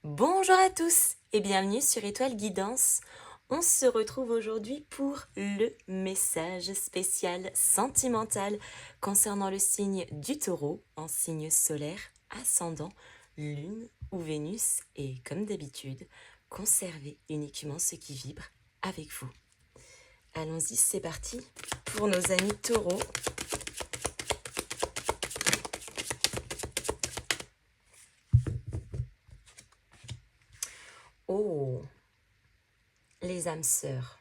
Bonjour à tous et bienvenue sur Étoile Guidance. On se retrouve aujourd'hui pour le message spécial sentimental concernant le signe du Taureau en signe solaire, ascendant, Lune ou Vénus et comme d'habitude, conservez uniquement ce qui vibre avec vous. Allons-y, c'est parti pour nos amis Taureaux. Oh, les âmes sœurs.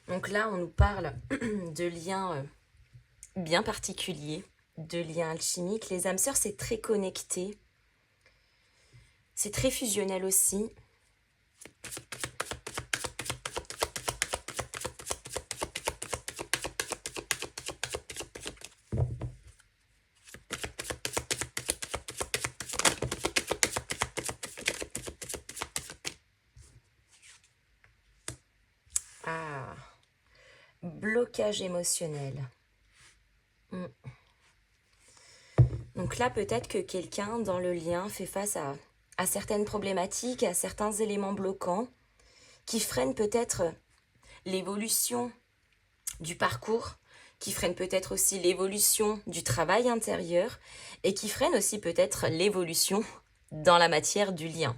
Donc là, on nous parle de liens bien particuliers, de liens alchimiques. Les âmes sœurs, c'est très connecté. C'est très fusionnel aussi. Ah, blocage émotionnel. Donc là, peut-être que quelqu'un dans le lien fait face à certaines problématiques, à certains éléments bloquants qui freinent peut-être l'évolution du parcours, qui freinent peut-être aussi l'évolution du travail intérieur et qui freinent aussi peut-être l'évolution dans la matière du lien.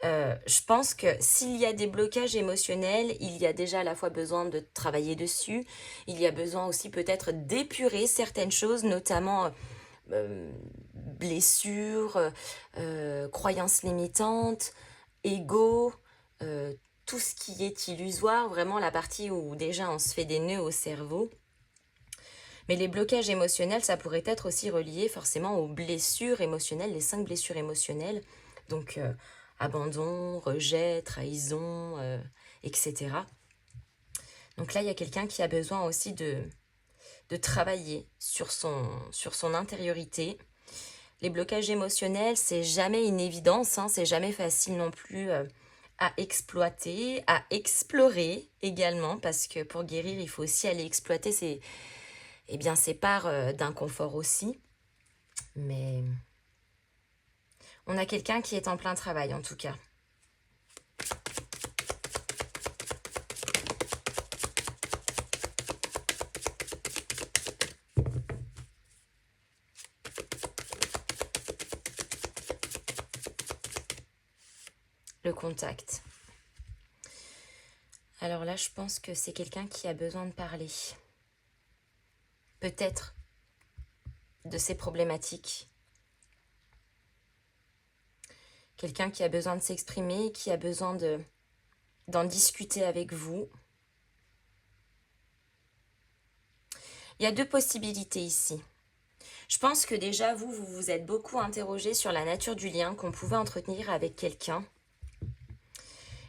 Je pense que s'il y a des blocages émotionnels, il y a déjà à la fois besoin de travailler dessus, il y a besoin aussi peut-être d'épurer certaines choses, notamment blessures, croyances limitantes, ego, tout ce qui est illusoire, vraiment la partie où déjà on se fait des nœuds au cerveau. Mais les blocages émotionnels, ça pourrait être aussi relié forcément aux blessures émotionnelles, les 5 blessures émotionnelles. Donc abandon, rejet, trahison, etc. Donc là, il y a quelqu'un qui a besoin aussi de travailler sur son intériorité. Les blocages émotionnels, c'est jamais une évidence, hein, c'est jamais facile non plus à exploiter, à explorer également, parce que pour guérir, il faut aussi aller exploiter ses parts d'inconfort aussi. Mais on a quelqu'un qui est en plein travail en tout cas. Le contact. Alors là, je pense que c'est quelqu'un qui a besoin de parler. Peut-être de ses problématiques. Quelqu'un qui a besoin de s'exprimer, qui a besoin d'en discuter avec vous. Il y a 2 possibilités ici. Je pense que déjà, vous vous êtes beaucoup interrogé sur la nature du lien qu'on pouvait entretenir avec quelqu'un.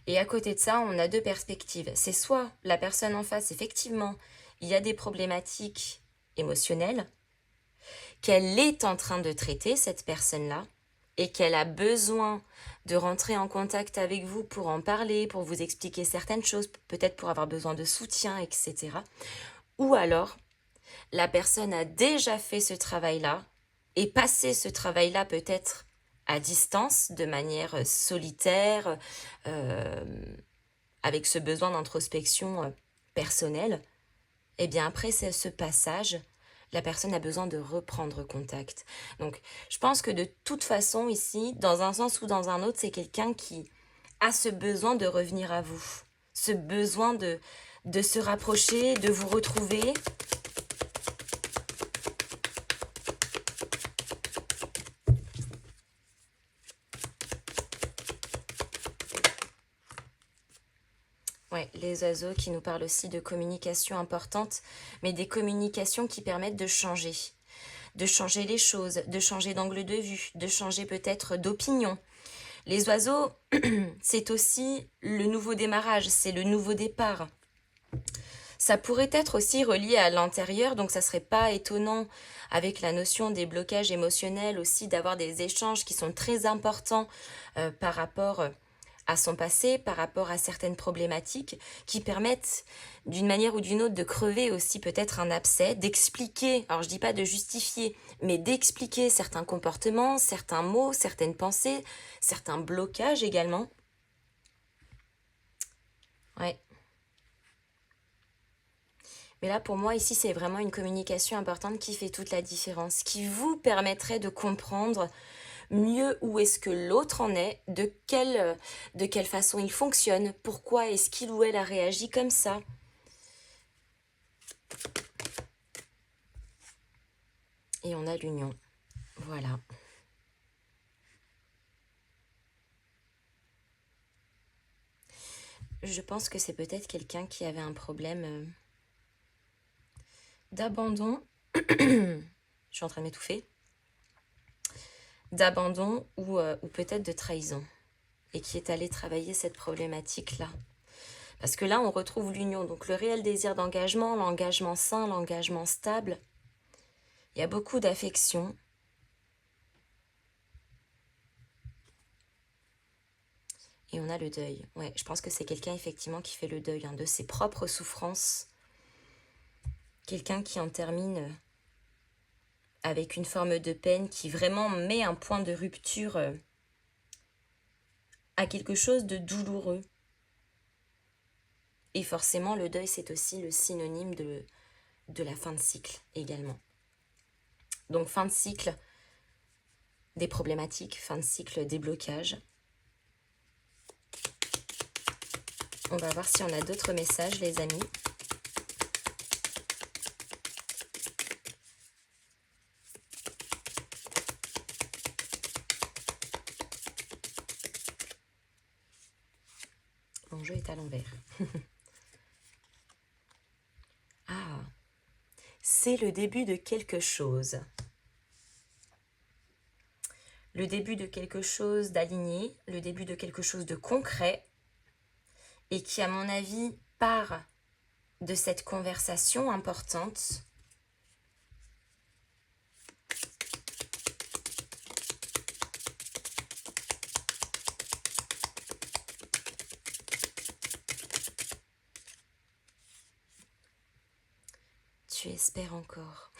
Et à côté de ça, on a 2 perspectives. C'est soit la personne en face, effectivement, il y a des problématiques émotionnelles qu'elle est en train de traiter, cette personne-là, et qu'elle a besoin de rentrer en contact avec vous pour en parler, pour vous expliquer certaines choses, peut-être pour avoir besoin de soutien, etc. Ou alors, la personne a déjà fait ce travail-là et passé ce travail-là peut-être à distance, de manière solitaire, avec ce besoin d'introspection personnelle. Et bien après ce passage, la personne a besoin de reprendre contact. Donc je pense que de toute façon ici, dans un sens ou dans un autre, c'est quelqu'un qui a ce besoin de revenir à vous, ce besoin de se rapprocher, de vous retrouver. Ouais, les oiseaux qui nous parlent aussi de communication importante, mais des communications qui permettent de changer les choses, de changer d'angle de vue, de changer peut-être d'opinion. Les oiseaux, c'est aussi le nouveau démarrage, c'est le nouveau départ. Ça pourrait être aussi relié à l'intérieur, donc ça serait pas étonnant avec la notion des blocages émotionnels aussi d'avoir des échanges qui sont très importants par rapport à son passé, par rapport à certaines problématiques qui permettent d'une manière ou d'une autre de crever aussi peut-être un abcès, d'expliquer, alors je dis pas de justifier, mais d'expliquer certains comportements, certains mots, certaines pensées, certains blocages également. Ouais. Mais là, pour moi, ici, c'est vraiment une communication importante qui fait toute la différence, qui vous permettrait de comprendre mieux où est-ce que l'autre en est, de quelle façon il fonctionne, pourquoi est-ce qu'il ou elle a réagi comme ça. Et on a l'union. Voilà. Je pense que c'est peut-être quelqu'un qui avait un problème d'abandon. Je suis en train de m'étouffer. D'abandon ou peut-être de trahison. Et qui est allé travailler cette problématique-là. Parce que là, on retrouve l'union. Donc le réel désir d'engagement, l'engagement sain, l'engagement stable. Il y a beaucoup d'affection. Et on a le deuil. Ouais, je pense que c'est quelqu'un effectivement qui fait le deuil de ses propres souffrances. Quelqu'un qui en termine avec une forme de peine qui vraiment met un point de rupture à quelque chose de douloureux. Et forcément, le deuil, c'est aussi le synonyme de la fin de cycle également. Donc fin de cycle des problématiques, fin de cycle des blocages. On va voir si on a d'autres messages, les amis. Mon jeu est à l'envers. Ah, c'est le début de quelque chose. Le début de quelque chose d'aligné, le début de quelque chose de concret, et qui, à mon avis, part de cette conversation importante. Tu espères encore.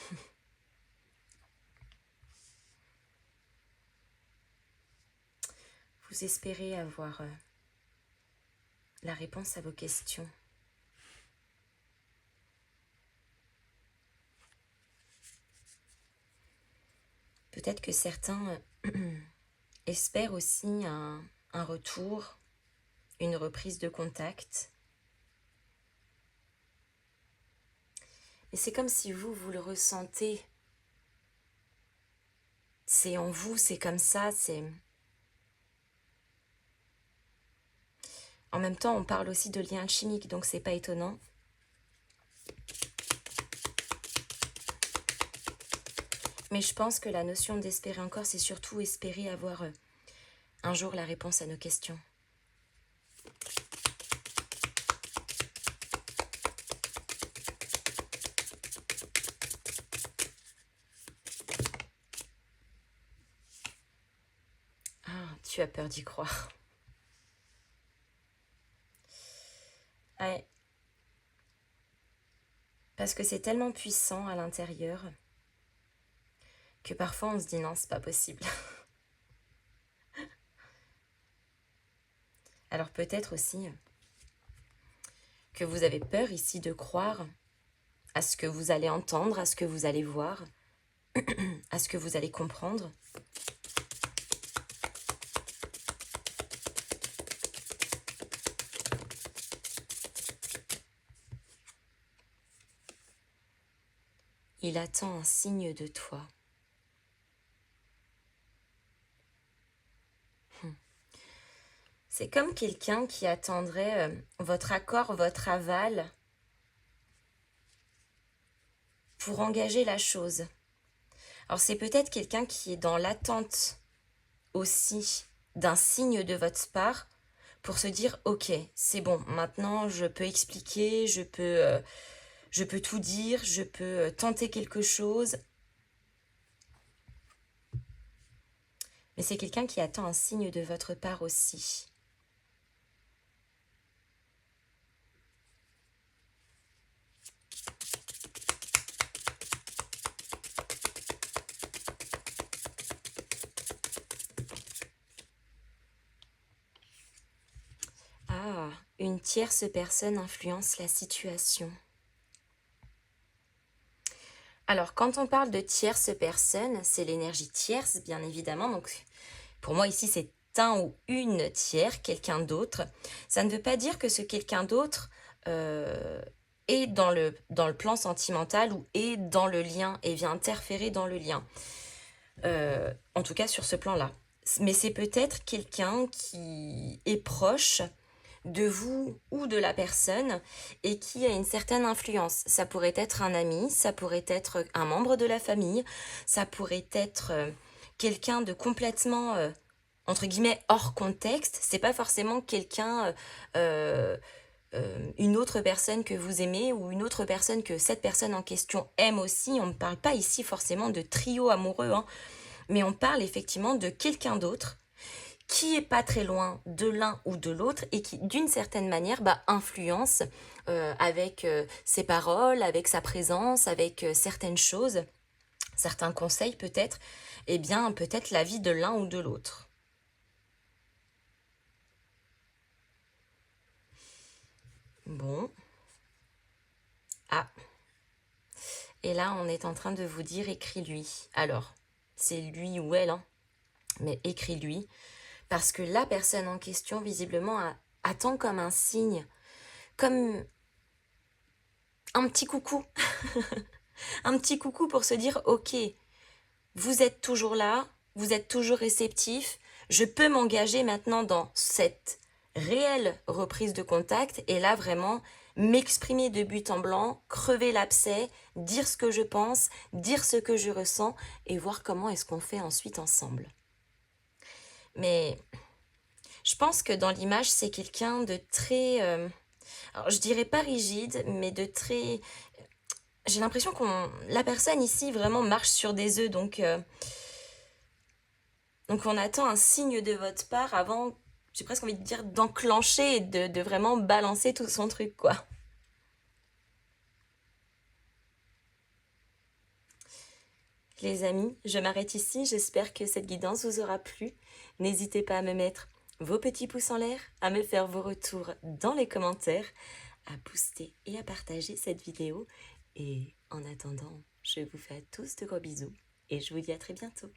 Vous espérez avoir la réponse à vos questions. Peut-être que certains espèrent aussi un retour, une reprise de contact. Mais c'est comme si vous le ressentez. C'est en vous, c'est comme ça, c'est... En même temps, on parle aussi de lien alchimique, donc c'est pas étonnant. Mais je pense que la notion d'espérer encore, c'est surtout espérer avoir un jour la réponse à nos questions. Ah, tu as peur d'y croire. Ouais. Parce que c'est tellement puissant à l'intérieur que parfois on se dit non, c'est pas possible. Alors peut-être aussi que vous avez peur ici de croire à ce que vous allez entendre, à ce que vous allez voir, à ce que vous allez comprendre. Il attend un signe de toi. C'est comme quelqu'un qui attendrait votre accord, votre aval pour engager la chose. Alors c'est peut-être quelqu'un qui est dans l'attente aussi d'un signe de votre part pour se dire ok, c'est bon, maintenant je peux expliquer, je peux tout dire, je peux tenter quelque chose. Mais c'est quelqu'un qui attend un signe de votre part aussi. une tierce personne influence la situation. Alors, quand on parle de tierce personne, c'est l'énergie tierce, bien évidemment. Donc, pour moi, ici, c'est un ou une tiers, quelqu'un d'autre. Ça ne veut pas dire que ce quelqu'un d'autre est dans le plan sentimental ou est dans le lien et vient interférer dans le lien. En tout cas, sur ce plan-là. Mais c'est peut-être quelqu'un qui est proche de vous ou de la personne et qui a une certaine influence. Ça pourrait être un ami, ça pourrait être un membre de la famille, ça pourrait être quelqu'un de complètement entre guillemets hors contexte. C'est pas forcément quelqu'un une autre personne que vous aimez ou une autre personne que cette personne en question aime aussi. On ne parle pas ici forcément de trio amoureux, hein, mais on parle effectivement de quelqu'un d'autre qui est pas très loin de l'un ou de l'autre et qui d'une certaine manière influence avec ses paroles, avec sa présence, avec certaines choses, certains conseils peut-être, et bien peut-être la vie de l'un ou de l'autre. Bon. Ah. Et là on est en train de vous dire écris-lui. Alors, c'est lui ou elle, hein, mais écris-lui. Parce que la personne en question, visiblement, attend comme un signe, comme un petit coucou. Un petit coucou pour se dire, ok, vous êtes toujours là, vous êtes toujours réceptif, je peux m'engager maintenant dans cette réelle reprise de contact et là vraiment m'exprimer de but en blanc, crever l'abcès, dire ce que je pense, dire ce que je ressens et voir comment est-ce qu'on fait ensuite ensemble. Mais je pense que dans l'image, c'est quelqu'un de très... alors je dirais pas rigide, mais de très... J'ai l'impression la personne ici vraiment marche sur des œufs, donc on attend un signe de votre part avant, j'ai presque envie de dire, d'enclencher et de vraiment balancer tout son truc, quoi. Les amis, je m'arrête ici, j'espère que cette guidance vous aura plu. N'hésitez pas à me mettre vos petits pouces en l'air, à me faire vos retours dans les commentaires, à booster et à partager cette vidéo. Et en attendant, je vous fais à tous de gros bisous et je vous dis à très bientôt.